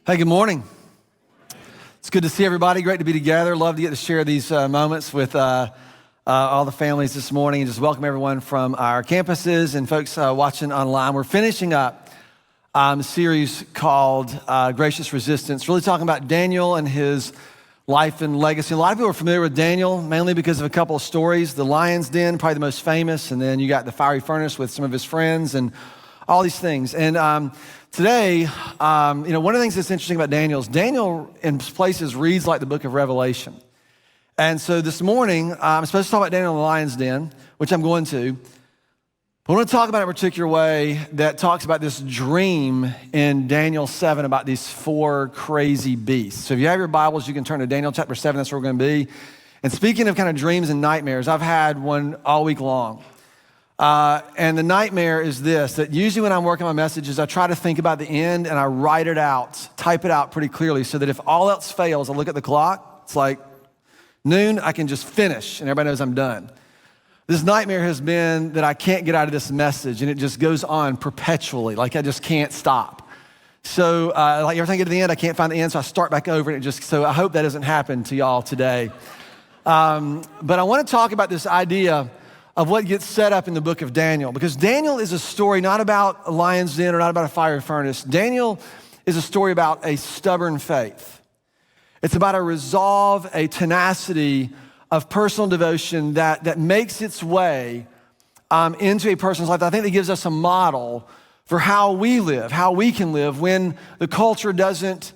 Hey, good morning. It's good to see everybody. Great to be together. Love to get to share these moments with all the families this morning, and just welcome everyone from our campuses and folks watching online. We're finishing up a series called Gracious Resistance, really talking about Daniel and his life and legacy. A lot of people are familiar with Daniel, mainly because of a couple of stories. The lion's den, probably the most famous, and then you got the fiery furnace with some of his friends and all these things. And today, one of the things that's interesting about Daniel is Daniel in places reads like the book of Revelation. And so this morning, I'm supposed to talk about Daniel in the lion's den, which I'm going to. But I want to talk about it in a particular way that talks about this dream in Daniel 7 about these four crazy beasts. So if you have your Bibles, you can turn to Daniel chapter 7. That's where we're going to be. And speaking of kind of dreams and nightmares, I've had one all week long. And the nightmare is this, that usually when I'm working on messages, I try to think about the end and I write it out, type it out pretty clearly so that if all else fails, I look at the clock, it's like noon, I can just finish and everybody knows I'm done. This nightmare has been that I can't get out of this message and it just goes on perpetually, like I just can't stop. So like every time I get to the end, I can't find the end, so I start back over and so I hope that doesn't happen to y'all today. But I want to talk about this idea of what gets set up in the book of Daniel. Because Daniel is a story not about a lion's den or not about a fiery furnace. Daniel is a story about a stubborn faith. It's about a resolve, a tenacity of personal devotion that makes its way into a person's life. I think that gives us a model for how we live, how we can live when the culture doesn't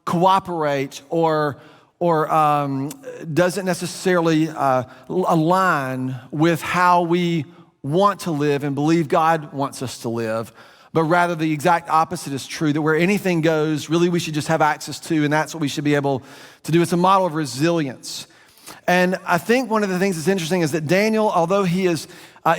cooperate or doesn't necessarily align with how we want to live and believe God wants us to live, but rather the exact opposite is true, that where anything goes, really we should just have access to, and that's what we should be able to do. It's a model of resilience. And I think one of the things that's interesting is that Daniel, although he is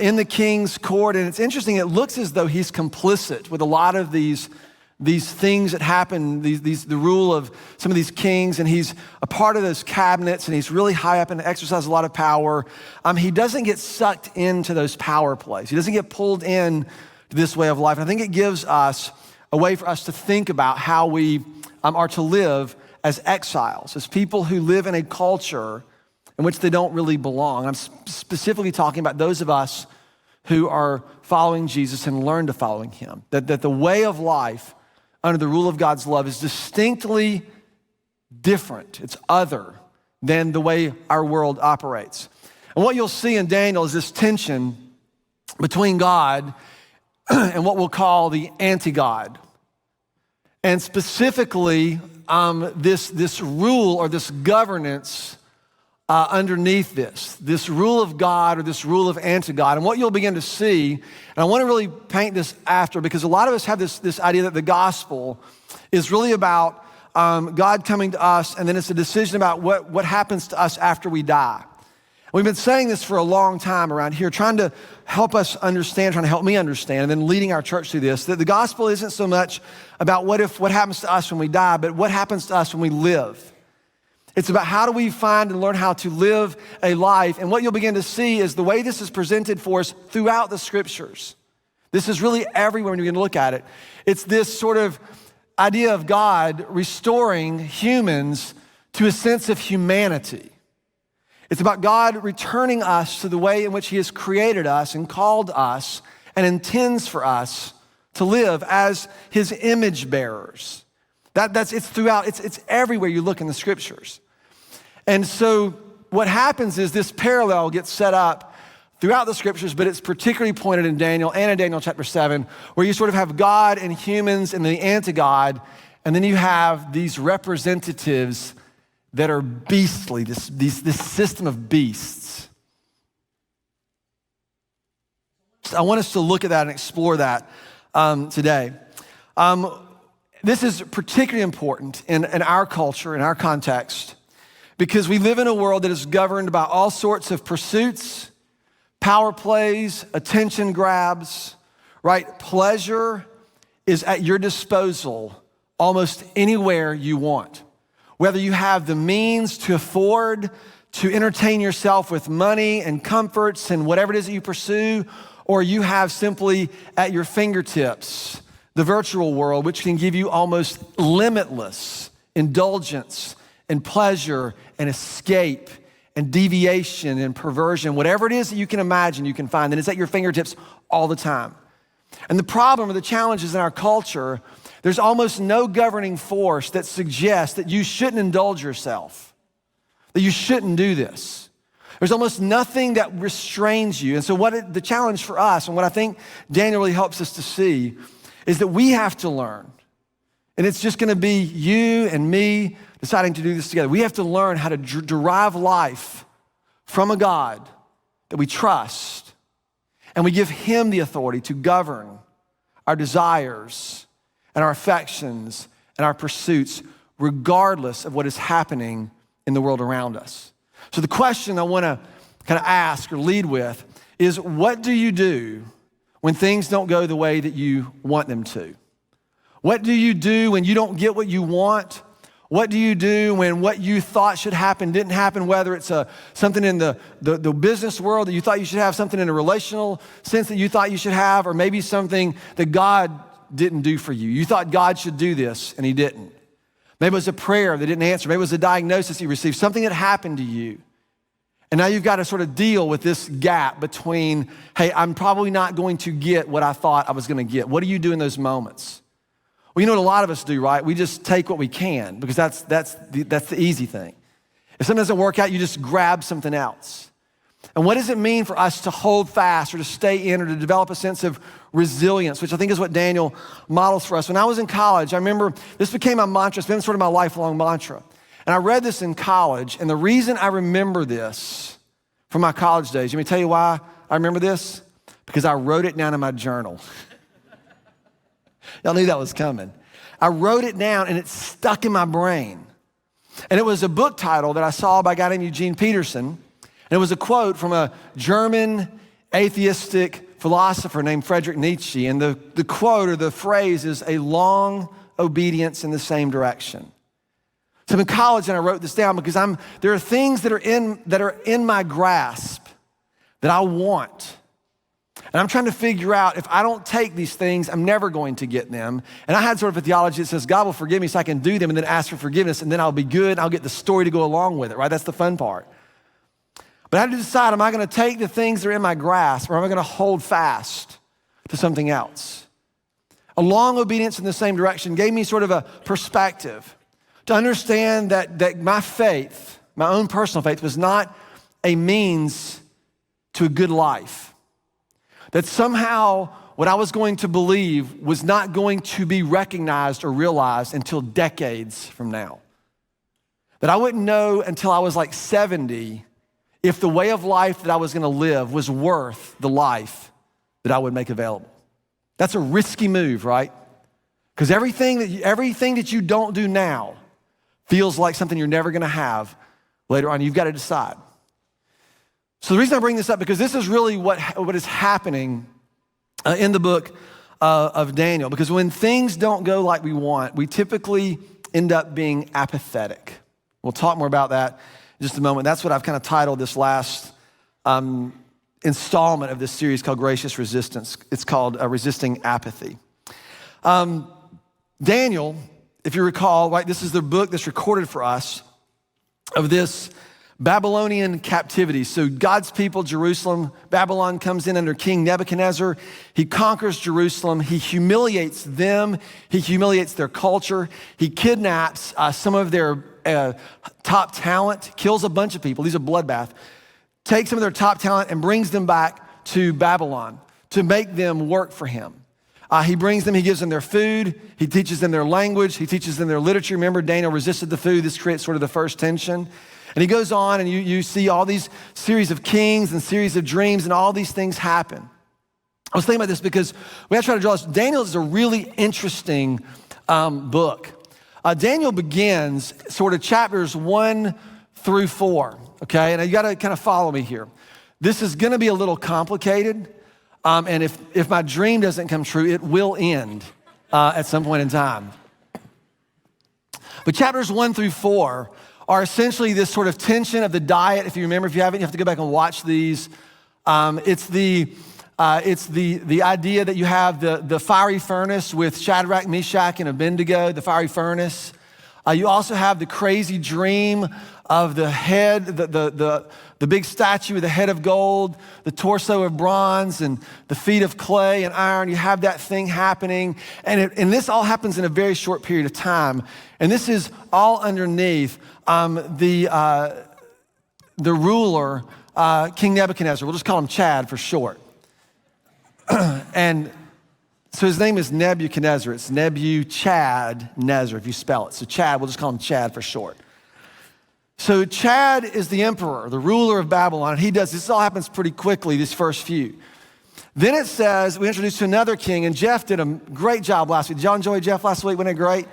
in the king's court, and it's interesting, it looks as though he's complicit with a lot of these things that happen, the rule of some of these kings, and he's a part of those cabinets, and he's really high up and exercises a lot of power. He doesn't get sucked into those power plays. He doesn't get pulled in to this way of life. And I think it gives us a way for us to think about how we are to live as exiles, as people who live in a culture in which they don't really belong. I'm specifically talking about those of us who are following Jesus and learn to following him. That the way of life under the rule of God's love is distinctly different. It's other than the way our world operates. And what you'll see in Daniel is this tension between God and what we'll call the anti-God. And specifically, this rule or this governance underneath this rule of God or this rule of anti-God. And what you'll begin to see, and I want to really paint this after, because a lot of us have this idea that the gospel is really about God coming to us, and then it's a decision about what happens to us after we die. We've been saying this for a long time around here, trying to help us understand, trying to help me understand, and then leading our church through this, that the gospel isn't so much about what happens to us when we die, but what happens to us when we live. It's about how do we find and learn how to live a life. And what you'll begin to see is the way this is presented for us throughout the scriptures. This is really everywhere when you begin to look at it. It's this sort of idea of God restoring humans to a sense of humanity. It's about God returning us to the way in which he has created us and called us and intends for us to live as his image bearers. It's throughout, it's everywhere you look in the scriptures. And so what happens is this parallel gets set up throughout the scriptures, but it's particularly pointed in Daniel and in Daniel chapter 7, where you sort of have God and humans and the anti-God, and then you have these representatives that are beastly, this system of beasts. I want us to look at that and explore that today. This is particularly important in our culture, in our context, because we live in a world that is governed by all sorts of pursuits, power plays, attention grabs, right? Pleasure is at your disposal almost anywhere you want. Whether you have the means to afford to entertain yourself with money and comforts and whatever it is that you pursue, or you have simply at your fingertips the virtual world, which can give you almost limitless indulgence and pleasure and escape and deviation and perversion, whatever it is that you can imagine, you can find, and it's at your fingertips all the time. And the problem or the challenges in our culture, there's almost no governing force that suggests that you shouldn't indulge yourself, that you shouldn't do this. There's almost nothing that restrains you. And so the challenge for us, and what I think Daniel really helps us to see, is that we have to learn. And it's just gonna be you and me deciding to do this together. We have to learn how to derive life from a God that we trust, and we give him the authority to govern our desires and our affections and our pursuits, regardless of what is happening in the world around us. So the question I wanna kind of ask or lead with is, what do you do when things don't go the way that you want them to? What do you do when you don't get what you want? What do you do when what you thought should happen didn't happen, whether it's something in the business world that you thought you should have, something in a relational sense that you thought you should have, or maybe something that God didn't do for you. You thought God should do this and he didn't. Maybe it was a prayer that didn't answer. Maybe it was a diagnosis you received, something that happened to you. And now you've got to sort of deal with this gap between, hey, I'm probably not going to get what I thought I was going to get. What do you do in those moments? Well, you know what a lot of us do, right? We just take what we can, because that's the easy thing. If something doesn't work out, you just grab something else. And what does it mean for us to hold fast or to stay in or to develop a sense of resilience, which I think is what Daniel models for us. When I was in college, I remember this became my mantra. It's been sort of my lifelong mantra. And I read this in college, and the reason I remember this from my college days, let me tell you why I remember this, because I wrote it down in my journal. Y'all knew that was coming. I wrote it down and it stuck in my brain. And it was a book title that I saw by a guy named Eugene Peterson. And it was a quote from a German atheistic philosopher named Friedrich Nietzsche. And the quote or the phrase is, a long obedience in the same direction. So I'm in college and I wrote this down because there are things that are in my grasp that I want. And I'm trying to figure out, if I don't take these things, I'm never going to get them. And I had sort of a theology that says, God will forgive me so I can do them and then ask for forgiveness, and then I'll be good and I'll get the story to go along with it, right? That's the fun part. But I had to decide, am I gonna take the things that are in my grasp, or am I gonna hold fast to something else? A long obedience in the same direction gave me sort of a perspective to understand that my faith, my own personal faith, was not a means to a good life. That somehow what I was going to believe was not going to be recognized or realized until decades from now. That I wouldn't know until I was like 70 if the way of life that I was gonna live was worth the life that I would make available. That's a risky move, right? Because everything that you don't do now feels like something you're never gonna have later on. You've got to decide. So the reason I bring this up, because this is really what is happening in the book of Daniel. Because when things don't go like we want, we typically end up being apathetic. We'll talk more about that in just a moment. That's what I've kind of titled this last installment of this series called Gracious Resistance. It's called Resisting Apathy. Daniel, if you recall, right, this is the book that's recorded for us of this Babylonian captivity. So God's people, Jerusalem, Babylon comes in under King Nebuchadnezzar. He conquers Jerusalem. He humiliates them. He humiliates their culture. He kidnaps some of their top talent, kills a bunch of people. These are bloodbath. Takes some of their top talent and brings them back to Babylon to make them work for him. He brings them, he gives them their food, he teaches them their language, he teaches them their literature. Remember, Daniel resisted the food. This creates sort of the first tension. And he goes on, and you see all these series of kings and series of dreams, and all these things happen. I was thinking about this because we have to try to draw this. Daniel is a really interesting book. Daniel begins sort of chapters 1 through 4, okay? And you gotta kind of follow me here. This is gonna be a little complicated, and if my dream doesn't come true, it will end at some point in time. But chapters 1 through 4 are essentially this sort of tension of the diet. If you remember, if you haven't, you have to go back and watch these. It's the It's the idea that you have the fiery furnace with Shadrach, Meshach, and Abednego, the fiery furnace. You also have the crazy dream of the head, the big statue with the head of gold, the torso of bronze, and the feet of clay and iron. You have that thing happening. And this all happens in a very short period of time. And this is all underneath the ruler, King Nebuchadnezzar. We'll just call him Chad for short. And so his name is Nebuchadnezzar. It's Nebuchadnezzar if you spell it. So Chad, we'll just call him Chad for short. So Chad is the emperor, the ruler of Babylon. And this all happens pretty quickly, these first few. Then it says, we introduced to another king, and Jeff did a great job last week. Did y'all enjoy Jeff last week? Wasn't it great?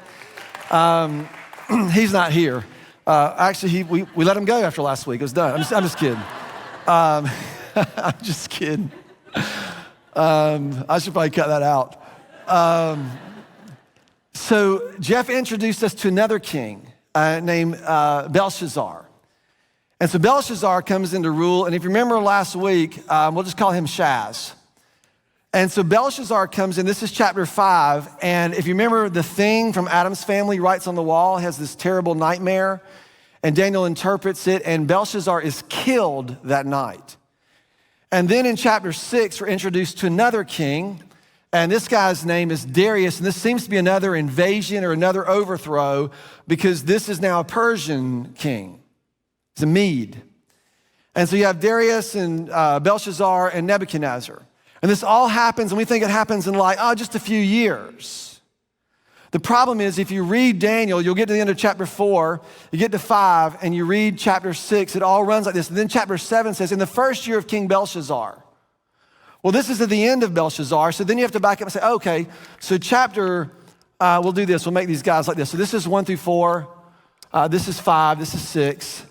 He's not here. Actually, we let him go after last week. It was done. I'm just kidding. I'm just kidding. I should probably cut that out. So Jeff introduced us to another king named Belshazzar. And so Belshazzar comes into rule, and if you remember last week, we'll just call him Shaz. And so Belshazzar comes in, this is chapter 5, and if you remember the thing from Adam's family writes on the wall, has this terrible nightmare, and Daniel interprets it, and Belshazzar is killed that night. And then in chapter 6, we're introduced to another king, and this guy's name is Darius, and this seems to be another invasion or another overthrow because this is now a Persian king. It's a Mede. And so you have Darius and Belshazzar and Nebuchadnezzar. And this all happens, and we think it happens in just a few years. The problem is if you read Daniel, you'll get to the end of chapter 4, you get to 5, and you read chapter 6, it all runs like this. And then chapter 7 says, in the first year of King Belshazzar. Well, this is at the end of Belshazzar, so then you have to back up and say, okay, so we'll do this, we'll make these guys like this. So this is 1 through 4, this is 5, this is 6.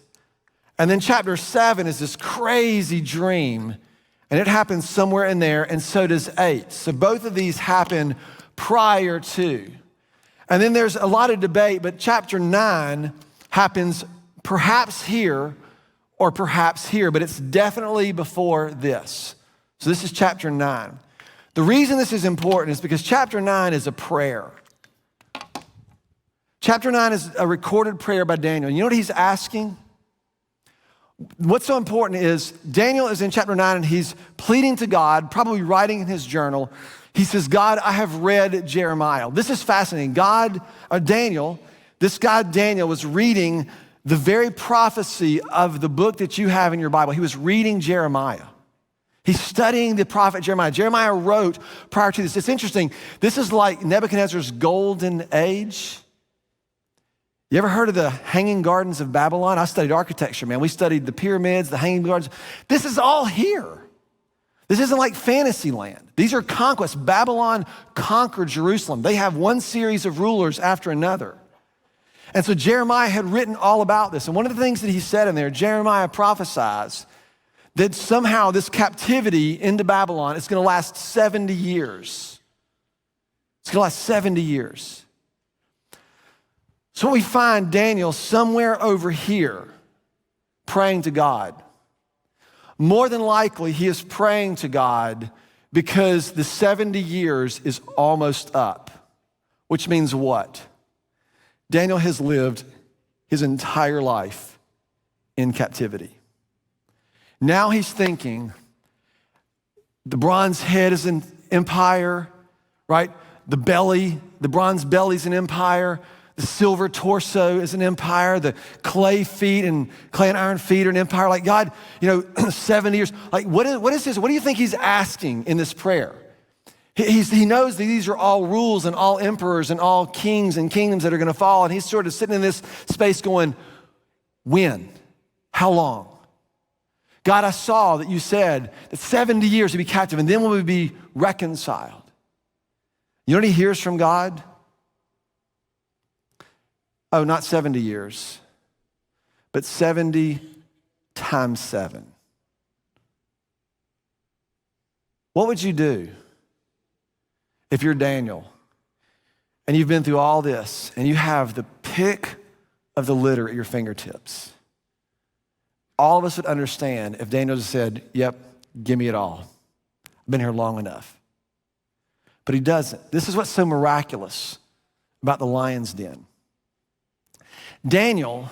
And then chapter 7 is this crazy dream, and it happens somewhere in there, and so does 8. So both of these happen prior to. And then there's a lot of debate, but chapter 9 happens perhaps here or perhaps here, but it's definitely before this. So this is chapter 9. The reason this is important is because chapter 9 is a prayer. Chapter 9 is a recorded prayer by Daniel. You know what he's asking? What's so important is Daniel is in chapter 9 and he's pleading to God, probably writing in his journal. He says, God, I have read Jeremiah. This is fascinating. This guy Daniel was reading the very prophecy of the book that you have in your Bible. He was reading Jeremiah. He's studying the prophet Jeremiah. Jeremiah wrote prior to this. It's interesting. This is like Nebuchadnezzar's golden age. You ever heard of the Hanging Gardens of Babylon? I studied architecture, man. We studied the pyramids, the Hanging Gardens. This is all here. This isn't like fantasy land. These are conquests. Babylon conquered Jerusalem. They have one series of rulers after another. And so Jeremiah had written all about this. And one of the things that he said in there, Jeremiah prophesies that somehow this captivity into Babylon is going to last 70 years. It's going to last 70 years. So we find Daniel somewhere over here praying to God. More than likely, he is praying to God because the 70 years is almost up, which means what? Daniel has lived his entire life in captivity. Now he's thinking, the bronze head is an empire, right? The bronze belly is an empire. The silver torso is an empire. The clay feet and clay and iron feet are an empire. Like God, 70 years. Like what is this? What do you think he's asking in this prayer? He knows that these are all rules and all emperors and all kings and kingdoms that are going to fall. And he's sort of sitting in this space going, when? How long? God, I saw that you said that 70 years to be captive and then we would be reconciled. You know what he hears from God? Oh, not 70 years, but 70 times 7. What would you do if you're Daniel and you've been through all this and you have the pick of the litter at your fingertips? All of us would understand if Daniel just said, yep, give me it all. I've been here long enough. But he doesn't. This is what's so miraculous about the lion's den. Daniel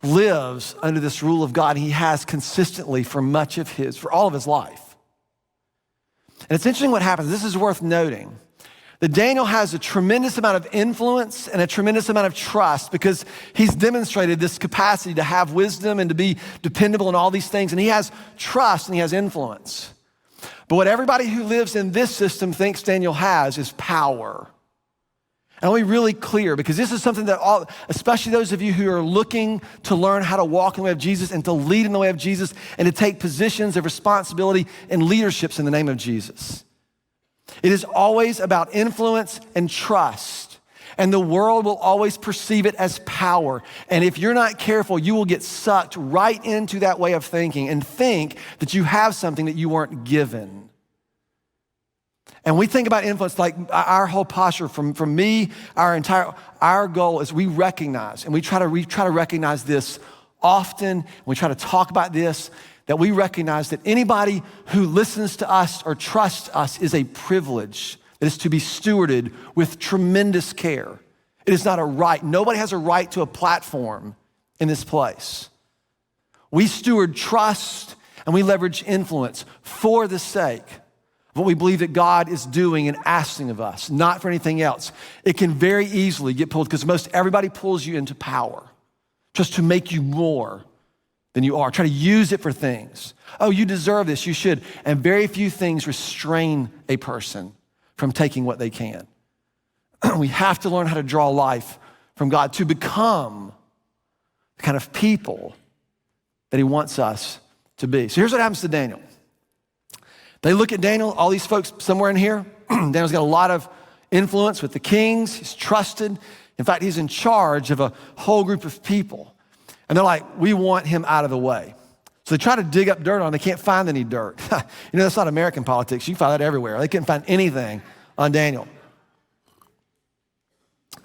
lives under this rule of God. He has consistently for all of his life. And it's interesting what happens. This is worth noting. That Daniel has a tremendous amount of influence and a tremendous amount of trust because he's demonstrated this capacity to have wisdom and to be dependable and all these things. And he has trust and he has influence. But what everybody who lives in this system thinks Daniel has is power. And I'll be really clear because this is something that especially those of you who are looking to learn how to walk in the way of Jesus and to lead in the way of Jesus and to take positions of responsibility and leaderships in the name of Jesus. It is always about influence and trust, and the world will always perceive it as power. And if you're not careful, you will get sucked right into that way of thinking and think that you have something that you weren't given. And we think about influence like our whole posture from me, our goal is we recognize, and we try to recognize this often, and we try to talk about this, that we recognize that anybody who listens to us or trusts us is a privilege that is to be stewarded with tremendous care. It is not a right. Nobody has a right to a platform in this place. We steward trust and we leverage influence for the sake of what we believe that God is doing and asking of us, not for anything else. It can very easily get pulled because most everybody pulls you into power just to make you more than you are. Try to use it for things. Oh, you deserve this, you should. And very few things restrain a person from taking what they can. We have to learn how to draw life from God to become the kind of people that he wants us to be. So here's what happens to Daniel. They look at Daniel, all these folks somewhere in here. Daniel's got a lot of influence with the kings. He's trusted. In fact, he's in charge of a whole group of people. And they're like, we want him out of the way. So they try to dig up dirt on him. They can't find any dirt. That's not American politics. You can find that everywhere. They couldn't find anything on Daniel.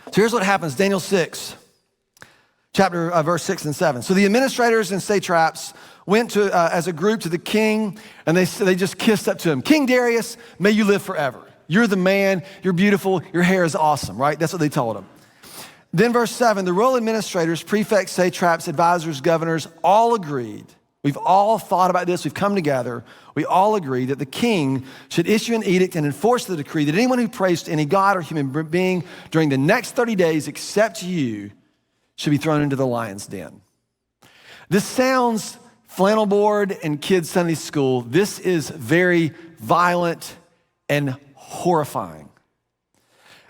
So here's what happens, Daniel 6, verse 6 and 7. So the administrators and satraps went to as a group to the king, and they just kissed up to him. King Darius, may you live forever. You're the man, you're beautiful, your hair is awesome, right? That's what they told him. Then verse 7, the royal administrators, prefects, satraps, advisors, governors, all agreed. We've all thought about this. We've come together. We all agree that the king should issue an edict and enforce the decree that anyone who prays to any god or human being during the next 30 days except you should be thrown into the lion's den. This sounds flannel board and kids' Sunday school. This is very violent and horrifying.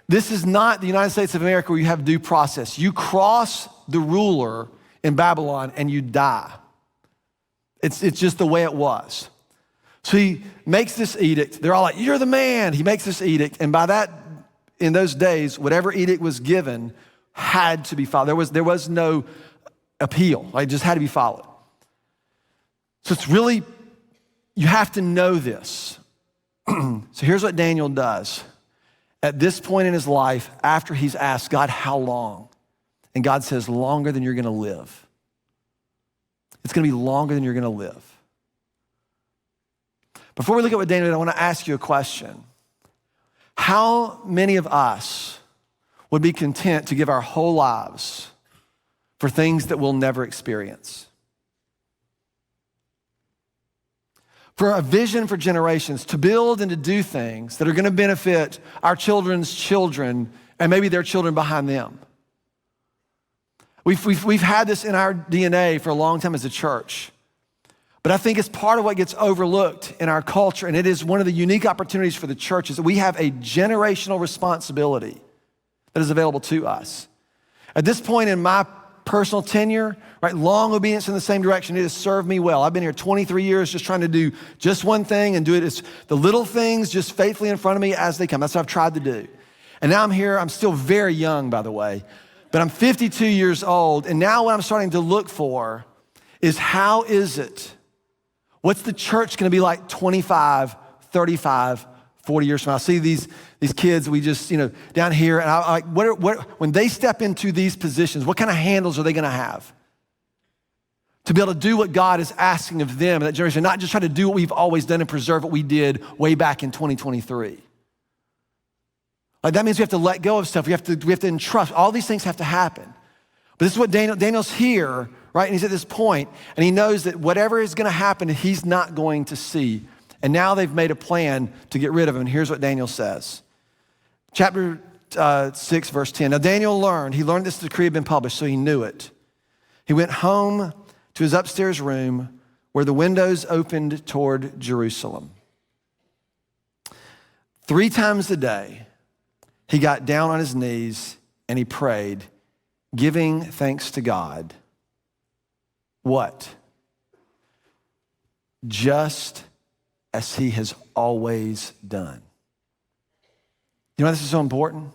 This is not the United States of America where you have due process. You cross the ruler in Babylon and you die. It's just the way it was. So he makes this edict. They're all like, you're the man. He makes this edict. And by that, in those days, whatever edict was given had to be followed. There was no appeal. It just had to be followed. So it's really, you have to know this. So here's what Daniel does. At this point in his life, after he's asked, God, how long? And God says, longer than you're gonna live. It's gonna be longer than you're gonna live. Before we look at what Daniel did, I wanna ask you a question. How many of us would be content to give our whole lives for things that we'll never experience? For a vision for generations, to build and to do things that are gonna benefit our children's children and maybe their children behind them. We've had this in our DNA for a long time as a church, but I think it's part of what gets overlooked in our culture, and it is one of the unique opportunities for the church is that we have a generational responsibility that is available to us. At this point in my personal tenure, right, long obedience in the same direction, it has served me well. I've been here 23 years just trying to do just one thing and do it as the little things just faithfully in front of me as they come. That's what I've tried to do. And now I'm here, I'm still very young, by the way, but I'm 52 years old, and now what I'm starting to look for is how is it, what's the church gonna be like 25, 35, 40 years from now? I see these kids we just, down here, and I like, when they step into these positions, what kind of handles are they gonna have to be able to do what God is asking of them, that generation, not just try to do what we've always done and preserve what we did way back in 2023. Like that means we have to let go of stuff. We have to entrust. All these things have to happen. But this is what Daniel's here, right? And he's at this point, and he knows that whatever is going to happen, he's not going to see. And now they've made a plan to get rid of him. And here's what Daniel says. Chapter 6, verse 10. Now Daniel learned this decree had been published, so he knew it. He went home to his upstairs room where the windows opened toward Jerusalem. 3 times a day, he got down on his knees and he prayed, giving thanks to God. What? Just as he has always done. You know why this is so important?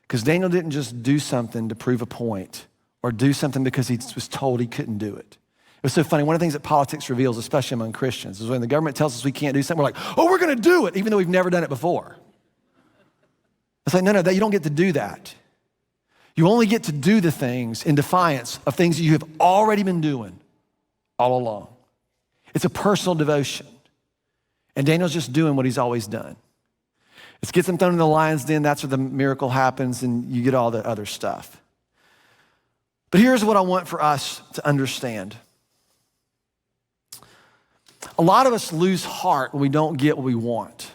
Because Daniel didn't just do something to prove a point or do something because he was told he couldn't do it. It was so funny. One of the things that politics reveals, especially among Christians, is when the government tells us we can't do something, we're like, oh, we're going to do it, even though we've never done it before. It's like, no, you don't get to do that. You only get to do the things in defiance of things that you have already been doing all along. It's a personal devotion. And Daniel's just doing what he's always done. It gets him thrown in the lion's den. That's where the miracle happens, and you get all the other stuff. But here's what I want for us to understand. A lot of us lose heart when we don't get what we want.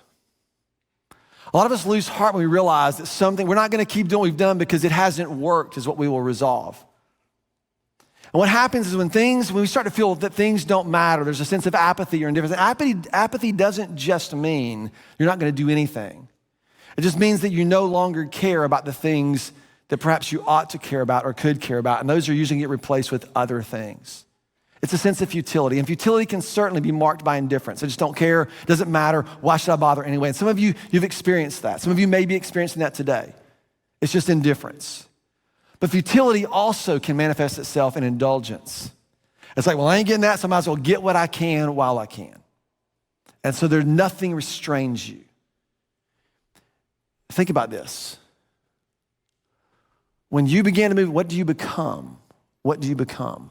A lot of us lose heart when we realize that something, we're not going to keep doing what we've done because it hasn't worked, is what we will resolve. And what happens is when we start to feel that things don't matter, there's a sense of apathy or indifference. Apathy doesn't just mean you're not going to do anything. It just means that you no longer care about the things that perhaps you ought to care about or could care about, and those are usually get replaced with other things. It's a sense of futility, and futility can certainly be marked by indifference. I just don't care, it doesn't matter, why should I bother anyway? And some of you, you've experienced that. Some of you may be experiencing that today. It's just indifference. But futility also can manifest itself in indulgence. It's like, well, I ain't getting that, so I might as well get what I can while I can. And so nothing restrains you. Think about this. When you begin to move, what do you become? What do you become?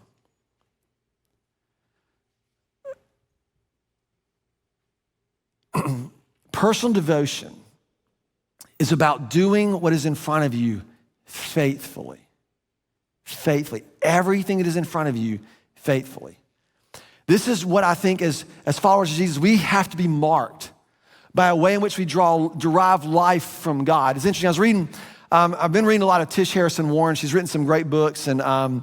Personal devotion is about doing what is in front of you faithfully. Faithfully. Everything that is in front of you, faithfully. This is what I think as followers of Jesus, we have to be marked by a way in which we derive life from God. It's interesting, I've been reading a lot of Tish Harrison Warren. She's written some great books, and I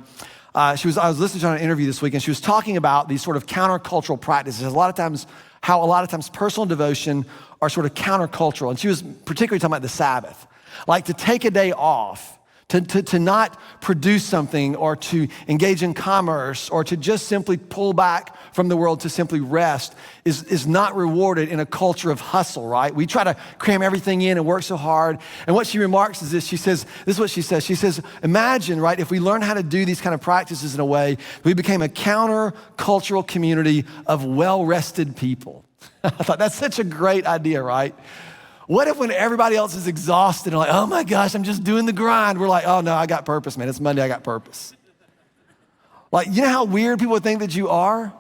was listening to her on an interview this week, and she was talking about these sort of countercultural practices. A lot of times personal devotion are sort of countercultural. And she was particularly talking about the Sabbath. Like to take a day off, to not produce something or to engage in commerce or to just simply pull back from the world to simply rest is not rewarded in a culture of hustle, right? We try to cram everything in and work so hard. And what she remarks is this, this is what she says. She says, imagine, right, if we learn how to do these kind of practices in a way, we became a counter-cultural community of well-rested people. I thought that's such a great idea, right? What if when everybody else is exhausted and like, oh my gosh, I'm just doing the grind, we're like, oh no, I got purpose, man. It's Monday, I got purpose. Like, you know how weird people would think that you are?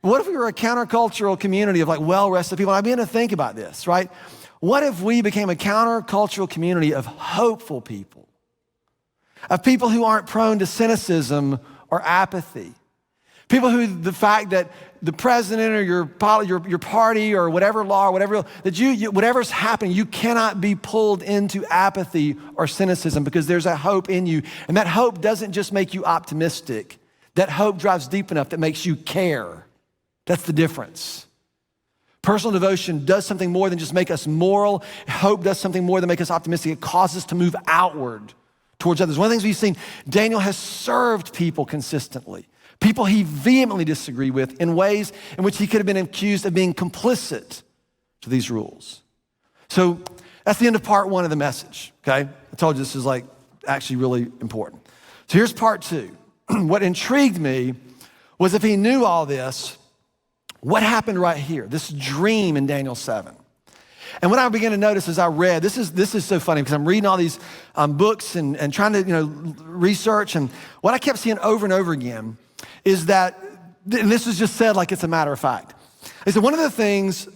What if we were a countercultural community of like well-rested people? And I began to think about this, right? What if we became a countercultural community of hopeful people? Of people who aren't prone to cynicism or apathy? People who the fact that the president or your party or whatever law or whatever, that whatever's happening, you cannot be pulled into apathy or cynicism because there's a hope in you. And that hope doesn't just make you optimistic. That hope drives deep enough that makes you care. That's the difference. Personal devotion does something more than just make us moral. Hope does something more than make us optimistic. It causes us to move outward towards others. One of the things we've seen, Daniel has served people consistently. People he vehemently disagreed with in ways in which he could have been accused of being complicit to these rules. So that's the end of part 1 of the message, okay? I told you this is like actually really important. So here's part 2. What intrigued me was if he knew all this, what happened right here, this dream in Daniel 7. And what I began to notice as I read, this is so funny because I'm reading all these books and trying to research, and what I kept seeing over and over again is that, and this is just said like it's a matter of fact, is that one of the things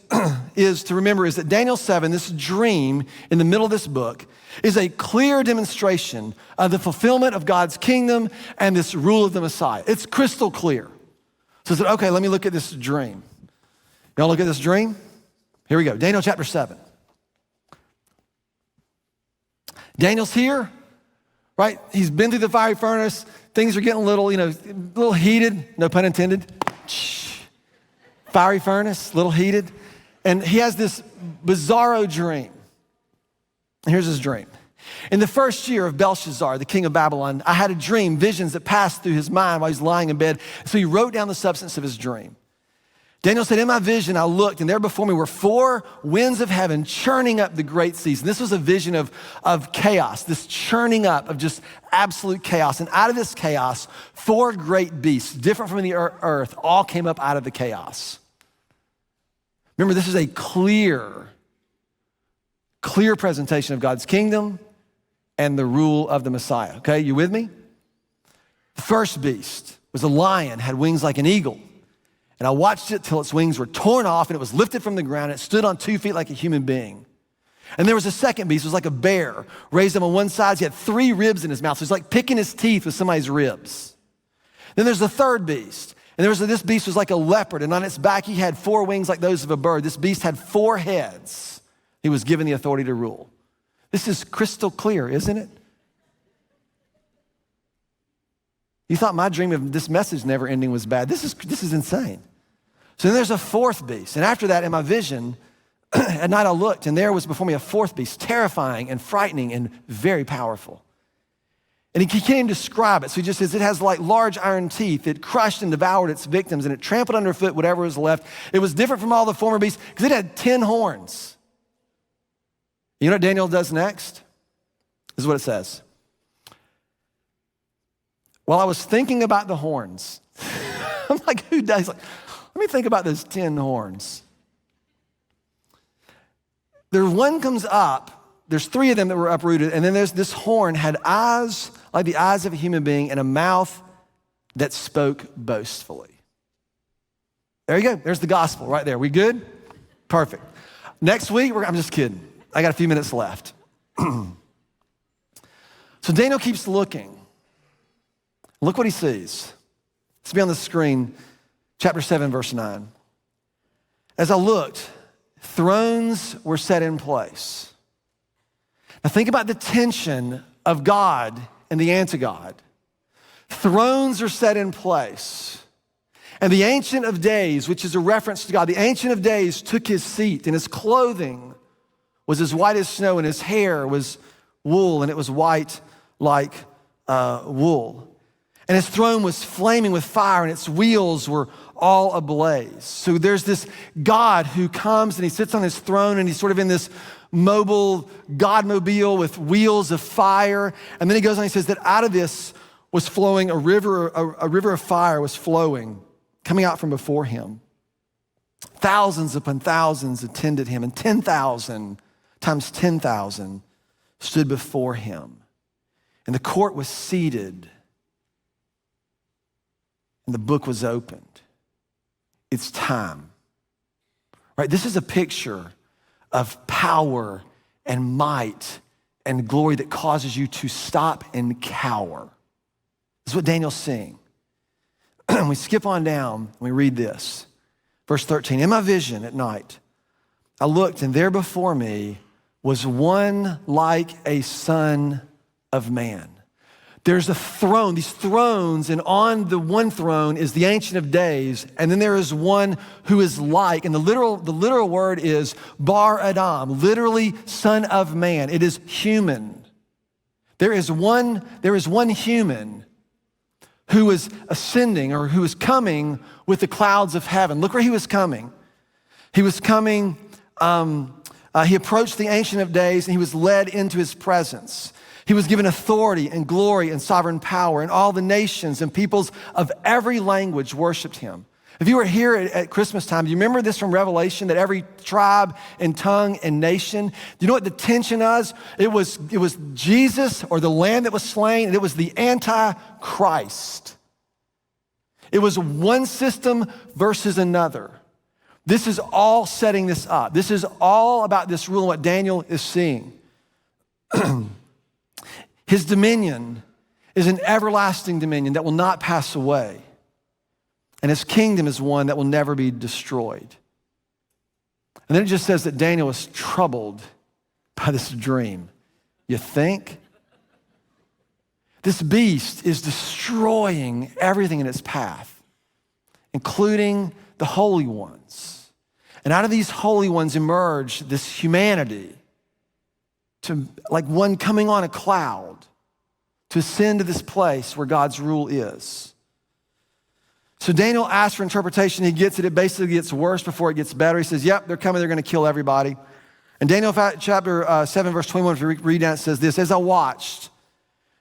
is to remember is that Daniel 7, this dream in the middle of this book, is a clear demonstration of the fulfillment of God's kingdom and this rule of the Messiah. It's crystal clear. So I said, okay, let me look at this dream. Y'all look at this dream? Here we go, Daniel chapter 7. Daniel's here, right? He's been through the fiery furnace. Things are getting a little heated, no pun intended. Fiery furnace, little heated. And he has this bizarro dream. Here's his dream. In the first year of Belshazzar, the king of Babylon, I had a dream, visions that passed through his mind while he was lying in bed. So he wrote down the substance of his dream. Daniel said, in my vision, I looked, and there before me were 4 winds of heaven churning up the great seas. And this was a vision of chaos, this churning up of just absolute chaos. And out of this chaos, 4 great beasts, different from the earth, all came up out of the chaos. Remember, this is a clear presentation of God's kingdom and the rule of the Messiah. Okay, you with me? The first beast was a lion, had wings like an eagle. And I watched it till its wings were torn off and it was lifted from the ground. It stood on 2 feet like a human being. And there was a second beast, it was like a bear, raised him on one side. He had 3 ribs in his mouth. So he's like picking his teeth with somebody's ribs. Then there's the third beast. And this beast was like a leopard, and on its back he had 4 wings like those of a bird. This beast had 4 heads. He was given the authority to rule. This is crystal clear, isn't it? You thought my dream of this message never ending was bad. This is insane. So then there's a 4th beast. And after that, in my vision, at night I looked, and there was before me a 4th beast, terrifying and frightening and very powerful. And he can't even describe it. So he just says it has like large iron teeth. It crushed and devoured its victims, and it trampled underfoot whatever was left. It was different from all the former beasts because it had 10 horns. You know what Daniel does next? This is what it says. While I was thinking about the horns, I'm like, who does? Like, let me think about those 10 horns. One comes up. There's 3 of them that were uprooted, and then there's this horn had eyes like the eyes of a human being and a mouth that spoke boastfully. There you go. There's the gospel right there. We good? Perfect. Next week, I'm just kidding. I got a few minutes left. So Daniel keeps looking. Look what he sees. It's be on the screen, chapter 7, verse 9. As I looked, thrones were set in place. Now think about the tension of God and the anti-God. Thrones are set in place. And the Ancient of Days, which is a reference to God, the Ancient of Days took his seat, and his clothing was as white as snow, and his hair was wool, and it was white like wool. And his throne was flaming with fire, and its wheels were all ablaze. So there's this God who comes, and he sits on his throne, and he's sort of in this mobile God-mobile with wheels of fire. And then he goes on, he says that out of this was flowing a river of fire was flowing, coming out from before him. Thousands upon thousands attended him, and 10,000 times 10,000 stood before him. And the court was seated, and the book was opened. It's time, right? This is a picture of power and might and glory that causes you to stop and cower. This is what Daniel's seeing. We skip on down and we read this. Verse 13, in my vision at night, I looked, and there before me was one like a son of man. There's a throne, these thrones, and on the one throne is the Ancient of Days, and then there is one who is like, and the literal word is Bar Adam, literally son of man. It is human. There is one human who is ascending, or who is coming with the clouds of heaven. Look where he was coming. He was coming, he approached the Ancient of Days, and he was led into his presence. He was given authority and glory and sovereign power, and all the nations and peoples of every language worshiped him. If you were here at Christmas time, do you remember this from Revelation, that every tribe and tongue and nation? Do you know what the tension was? It was Jesus, or the Lamb that was slain, and it was the Antichrist. It was one system versus another. This is all setting this up. This is all about this rule and what Daniel is seeing. His dominion is an everlasting dominion that will not pass away. And his kingdom is one that will never be destroyed. And then it just says that Daniel was troubled by this dream. You think? This beast is destroying everything in its path, including the holy ones. And out of these holy ones emerge this humanity, to like one coming on a cloud, to ascend to this place where God's rule is. So Daniel asks for interpretation. He gets it. It basically gets worse before it gets better. He says, yep, they're coming. They're going to kill everybody. And Daniel chapter 7, verse 21, if you read down, it says this: as I watched,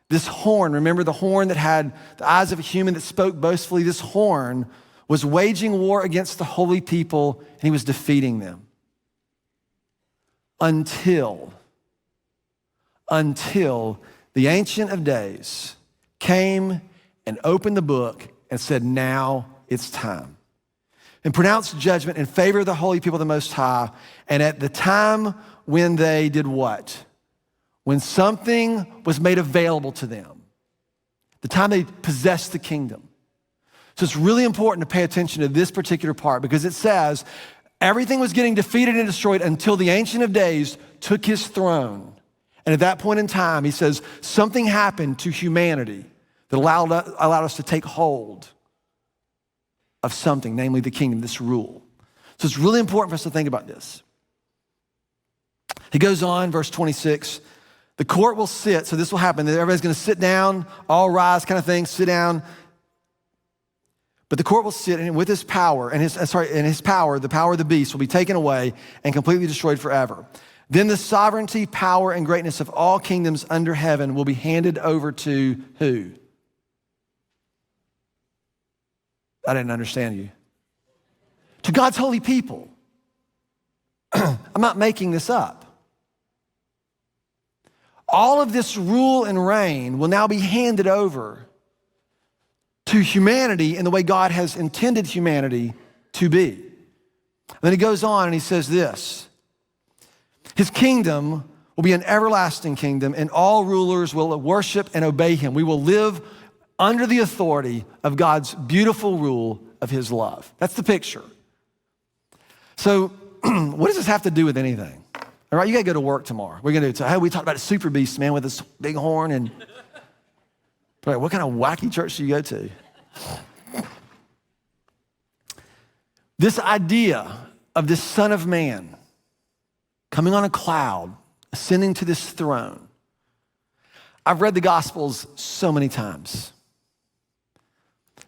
this horn, remember the horn that had the eyes of a human that spoke boastfully, this horn was waging war against the holy people, and he was defeating them. Until the Ancient of Days came and opened the book and said, now it's time. And pronounced judgment in favor of the holy people of the Most High. And at the time when they did what? When something was made available to them. The time they possessed the kingdom. So it's really important to pay attention to this particular part, because it says everything was getting defeated and destroyed until the Ancient of Days took his throne. And at that point in time, he says, something happened to humanity that allowed us to take hold of something, namely the kingdom, this rule. So it's really important for us to think about this. He goes on, verse 26, the court will sit, so this will happen. Everybody's gonna sit down, all rise kind of thing, sit down. But the court will sit, and with his power, and his power, the power of the beast will be taken away and completely destroyed forever. Then the sovereignty, power, and greatness of all kingdoms under heaven will be handed over to who? I didn't understand you. To God's holy people. I'm not making this up. All of this rule and reign will now be handed over to humanity in the way God has intended humanity to be. And then he goes on and he says this: his kingdom will be an everlasting kingdom, and all rulers will worship and obey him. We will live under the authority of God's beautiful rule of his love. That's the picture. So what does this have to do with anything? All right, you gotta go to work tomorrow. We're gonna do it. Hey, we talked about a super beast, man, with this big horn. And what kind of wacky church do you go to? This idea of this Son of Man coming on a cloud, ascending to this throne. I've read the Gospels so many times.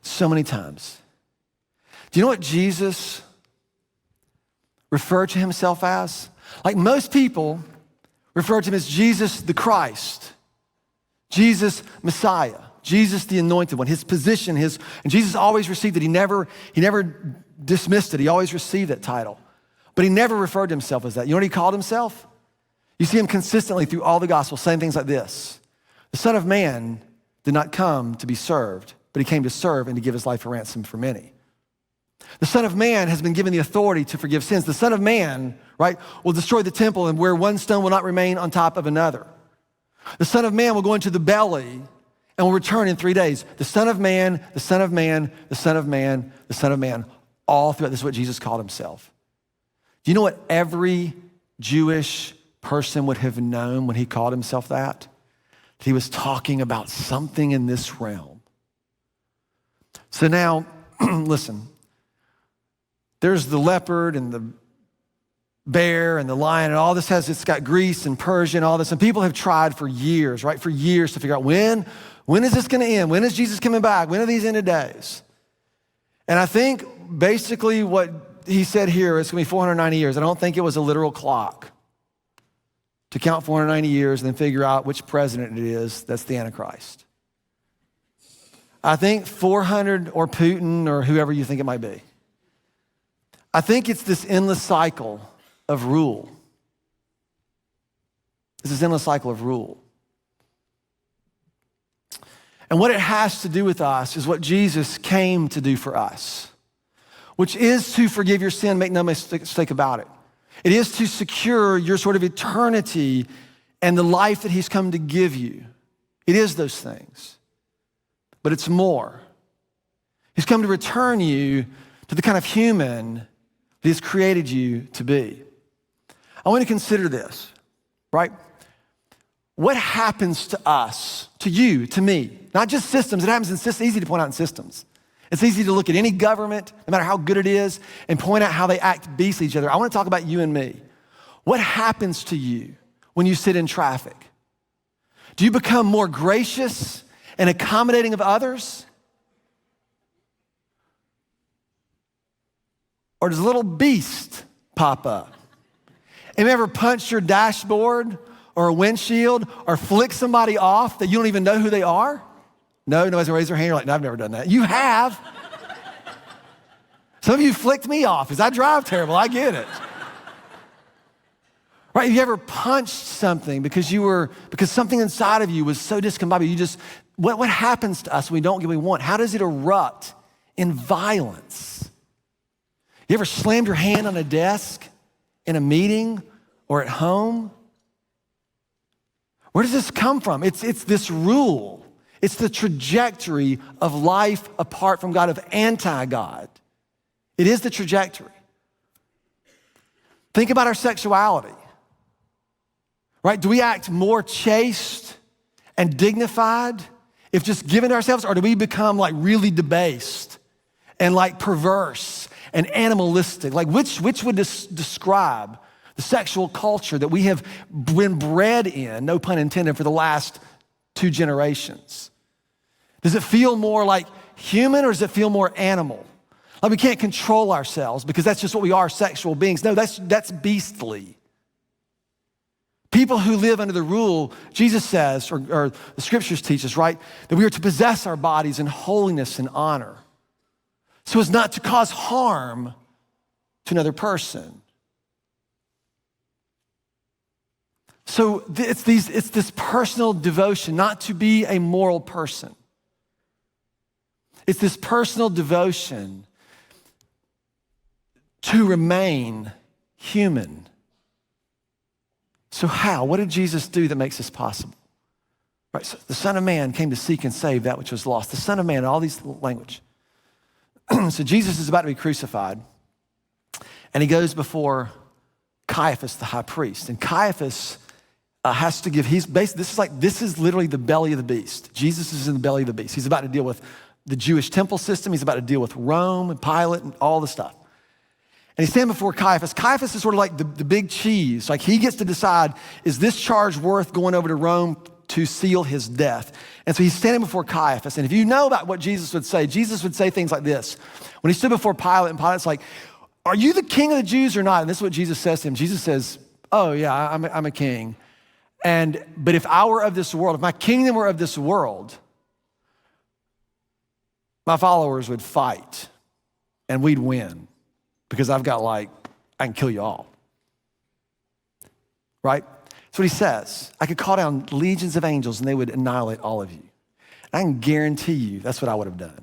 So many times. Do you know what Jesus referred to himself as? Like most people refer to him as Jesus the Christ, Jesus Messiah, Jesus the Anointed One, his position, and Jesus always received it. He never dismissed it. He always received that title. But he never referred to himself as that. You know what he called himself? You see him consistently through all the Gospels saying things like this: the Son of Man did not come to be served, but he came to serve and to give his life a ransom for many. The Son of Man has been given the authority to forgive sins. The Son of Man, right, will destroy the temple, and where one stone will not remain on top of another. The Son of Man will go into the belly and will return in 3 days. The Son of Man, the Son of Man, the Son of Man, the Son of Man, all throughout. This is what Jesus called himself. Do you know what every Jewish person would have known when he called himself that? That he was talking about something in this realm. So now, listen, there's the leopard and the bear and the lion and all this it's got Greece and Persia and all this. And people have tried for years, right? For years to figure out when is this gonna end? When is Jesus coming back? When are these end of days? And I think basically what he said here, it's gonna be 490 years. I don't think it was a literal clock to count 490 years and then figure out which president it is that's the Antichrist. I think 400 or Putin or whoever you think it might be. I think it's this endless cycle of rule. It's this endless cycle of rule. And what it has to do with us is what Jesus came to do for us, which is to forgive your sin, make no mistake about it. It is to secure your sort of eternity and the life that he's come to give you. It is those things, but it's more. He's come to return you to the kind of human that he's created you to be. I want to consider this, right? What happens to us, to you, to me? Not just systems, it happens in systems. It's easy to point out in systems. It's easy to look at any government, no matter how good it is, and point out how they act beastly each other. I want to talk about you and me. What happens to you when you sit in traffic? Do you become more gracious and accommodating of others? Or does a little beast pop up? Have you ever punched your dashboard or a windshield or flick somebody off that you don't even know who they are? No, nobody's gonna raise their hand. You're like, no, I've never done that. You have. Some of you flicked me off because I drive terrible. I get it. Right? Have you ever punched something because something inside of you was so discombobulated? What happens to us when we don't get what we want? How does it erupt in violence? You ever slammed your hand on a desk in a meeting or at home? Where does this come from? It's this rule. It's the trajectory of life apart from God, of anti-God. It is the trajectory. Think about our sexuality, right? Do we act more chaste and dignified if just given to ourselves, or do we become like really debased and like perverse and animalistic? Like which would describe the sexual culture that we have been bred in, no pun intended, for the last 2 generations? Does it feel more like human or does it feel more animal? Like we can't control ourselves because that's just what we are, sexual beings. No, that's beastly. People who live under the rule, Jesus says, or the scriptures teach us, right, that we are to possess our bodies in holiness and honor so as not to cause harm to another person. So it's this personal devotion, not to be a moral person. It's this personal devotion to remain human. So how? What did Jesus do that makes this possible? Right, so the Son of Man came to seek and save that which was lost. The Son of Man, all these language. So Jesus is about to be crucified, and he goes before Caiaphas, the high priest. And Caiaphas has to give, this is literally the belly of the beast. Jesus is in the belly of the beast. He's about to deal with the Jewish temple system. He's about to deal with Rome and Pilate and all the stuff. And he's standing before Caiaphas. Caiaphas is sort of like the big cheese. Like he gets to decide, is this charge worth going over to Rome to seal his death? And so he's standing before Caiaphas. And if you know about what Jesus would say things like this. When he stood before Pilate, and Pilate's like, are you the king of the Jews or not? And this is what Jesus says to him. Jesus says, oh yeah, I'm a king. But if I were of this world, if my kingdom were of this world, my followers would fight and we'd win because I can kill you all. Right? That's what he says. I could call down legions of angels and they would annihilate all of you. And I can guarantee you that's what I would have done.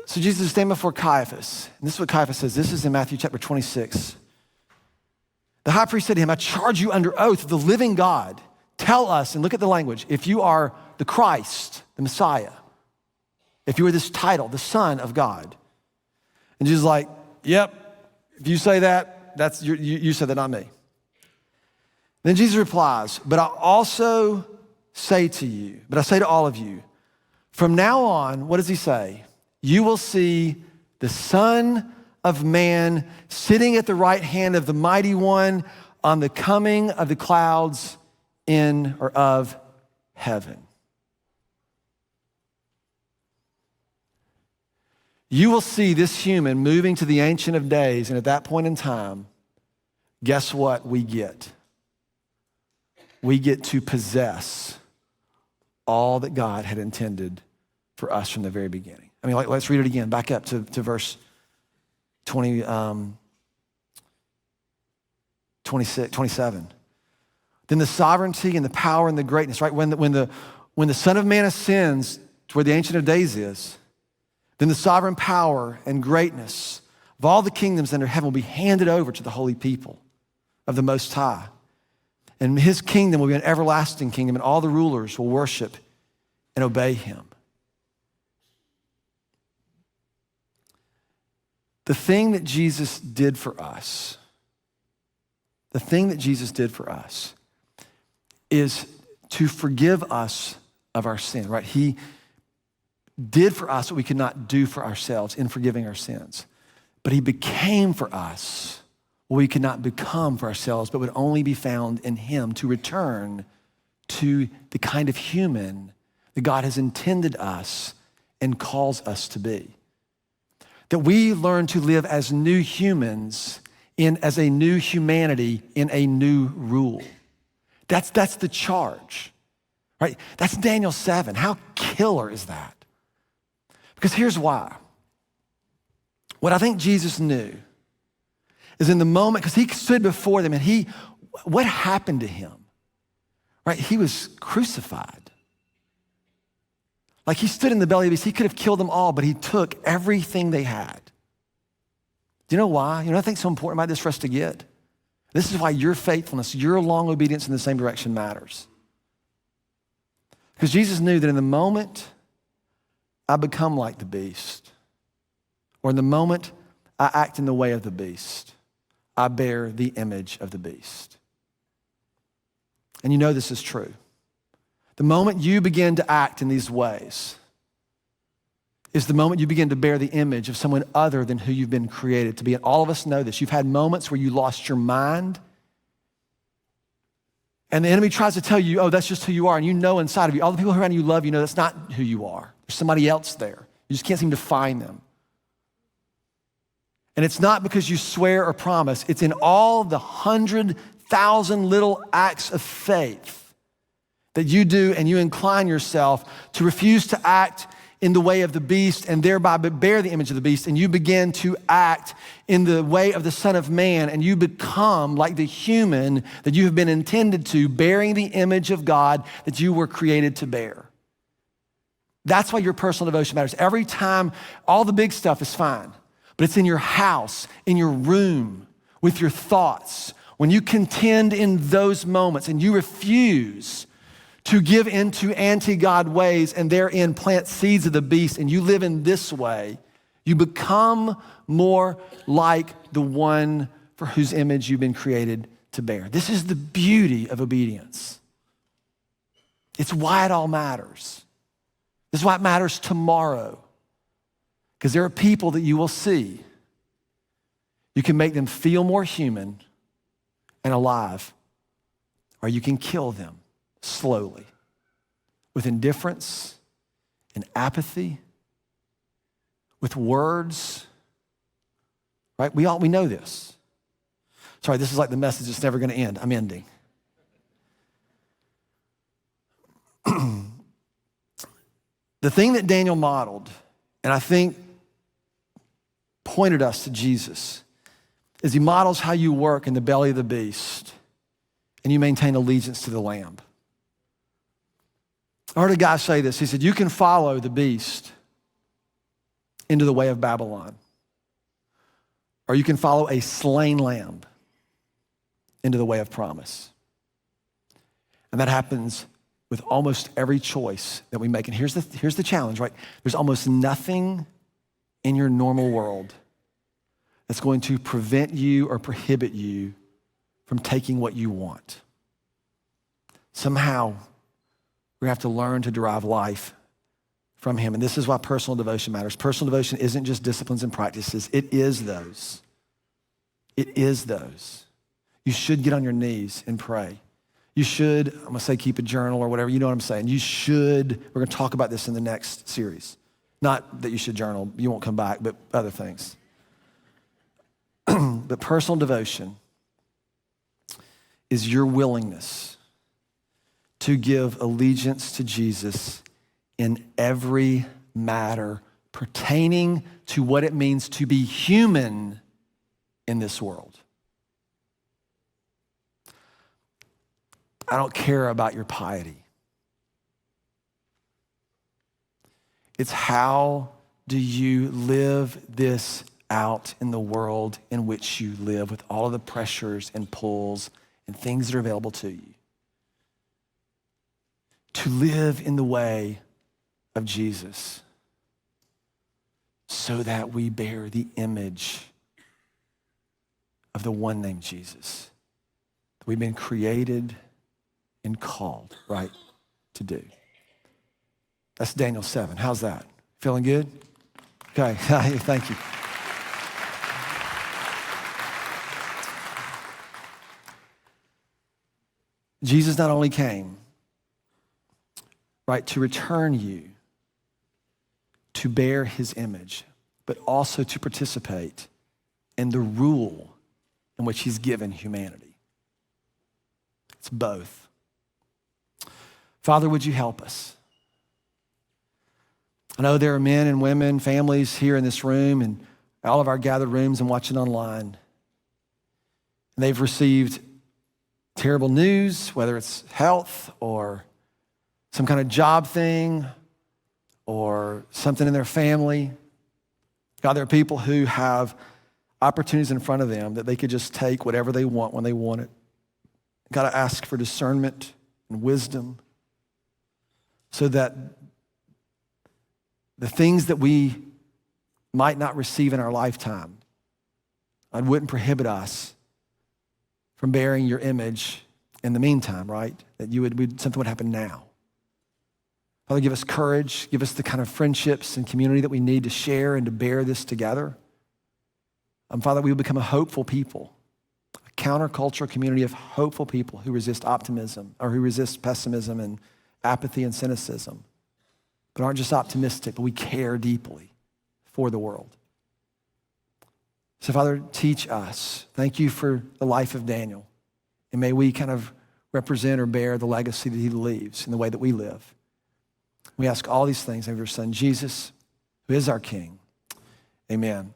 So Jesus is standing before Caiaphas. And this is what Caiaphas says. This is in Matthew chapter 26. The high priest said to him, I charge you under oath, the living God, tell us, and look at the language, if you are the Christ, the Messiah, if you are this title, the Son of God. And Jesus is like, yep, if you say that, you said that, not me. Then Jesus replies, but I say to all of you, from now on, what does he say? You will see the Son of Man sitting at the right hand of the Mighty One on the coming of the clouds in or of heaven. You will see this human moving to the Ancient of Days, and at that point in time, guess what we get? We get to possess all that God had intended for us from the very beginning. I mean, let's read it again. Back up to verse 27. then the sovereignty and the power and the greatness, right? When the Son of Man ascends to where the Ancient of Days is, then the sovereign power and greatness of all the kingdoms under heaven will be handed over to the holy people of the Most High. And his kingdom will be an everlasting kingdom, and all the rulers will worship and obey him. The thing that Jesus did for us, is to forgive us of our sin, right? He did for us what we could not do for ourselves in forgiving our sins. But he became for us what we could not become for ourselves, but would only be found in him, to return to the kind of human that God has intended us and calls us to be. That we learn to live as new humans as a new humanity in a new rule. That's the charge, right? That's Daniel 7. How killer is that? Because here's why. What I think Jesus knew is in the moment, because he stood before them and what happened to him, right? He was crucified. Like he stood in the belly of the beast. He could have killed them all, but he took everything they had. Do you know why? You know what I think is so important about this for us to get? This is why your faithfulness, your long obedience in the same direction matters. Because Jesus knew that in the moment I become like the beast, or in the moment I act in the way of the beast, I bear the image of the beast. And you know this is true. The moment you begin to act in these ways is the moment you begin to bear the image of someone other than who you've been created to be. And all of us know this. You've had moments where you lost your mind, and the enemy tries to tell you, oh, that's just who you are. And you know inside of you, all the people around you love you know that's not who you are. There's somebody else there. You just can't seem to find them. And it's not because you swear or promise. It's in all the 100,000 little acts of faith that you do, and you incline yourself to refuse to act in the way of the beast and thereby bear the image of the beast, and you begin to act in the way of the Son of Man, and you become like the human that you have been intended to, bearing the image of God that you were created to bear. That's why your personal devotion matters. Every time, all the big stuff is fine, but it's in your house, in your room, with your thoughts. When you contend in those moments and you refuse to give into anti-God ways and therein plant seeds of the beast, and you live in this way, you become more like the one for whose image you've been created to bear. This is the beauty of obedience. It's why it all matters. This is why it matters tomorrow. Because there are people that you will see. You can make them feel more human and alive, or you can kill them slowly with indifference and apathy, with words, right? We know this. Sorry, this is like the message that's never going to end. I'm ending. The thing that Daniel modeled, and I think pointed us to Jesus, is he models how you work in the belly of the beast and you maintain allegiance to the Lamb. I heard a guy say this. He said, you can follow the beast into the way of Babylon, or you can follow a slain lamb into the way of promise. And that happens with almost every choice that we make. And here's the challenge, right? There's almost nothing in your normal world that's going to prevent you or prohibit you from taking what you want. Somehow, we have to learn to derive life from him. And this is why personal devotion matters. Personal devotion isn't just disciplines and practices. It is those. It is those. You should get on your knees and pray. You should, I'm gonna say keep a journal or whatever, you know what I'm saying. You should, we're gonna talk about this in the next series. Not that you should journal, you won't come back, but other things. But personal devotion is your willingness to give allegiance to Jesus in every matter pertaining to what it means to be human in this world. I don't care about your piety. It's how do you live this out in the world in which you live with all of the pressures and pulls and things that are available to you. To live in the way of Jesus so that we bear the image of the one named Jesus that we've been created and called, right, to do. That's Daniel 7. How's that? Feeling good? Okay, thank you. Jesus not only came, right, to return you to bear his image, but also to participate in the rule in which he's given humanity. It's both. Father, would you help us? I know there are men and women, families here in this room and all of our gathered rooms and watching online. And they've received terrible news, whether it's health or some kind of job thing or something in their family. God, there are people who have opportunities in front of them that they could just take whatever they want when they want it. God, I ask for discernment and wisdom so that the things that we might not receive in our lifetime, God, wouldn't prohibit us from bearing your image in the meantime, right? That something would happen now. Father, give us courage, give us the kind of friendships and community that we need to share and to bear this together. Father, we will become a hopeful people, a countercultural community of hopeful people who resist optimism or who resist pessimism and apathy and cynicism, but aren't just optimistic, but we care deeply for the world. So Father, teach us. Thank you for the life of Daniel. And may we kind of represent or bear the legacy that he leaves in the way that we live. We ask all these things of your son, Jesus, who is our King. Amen.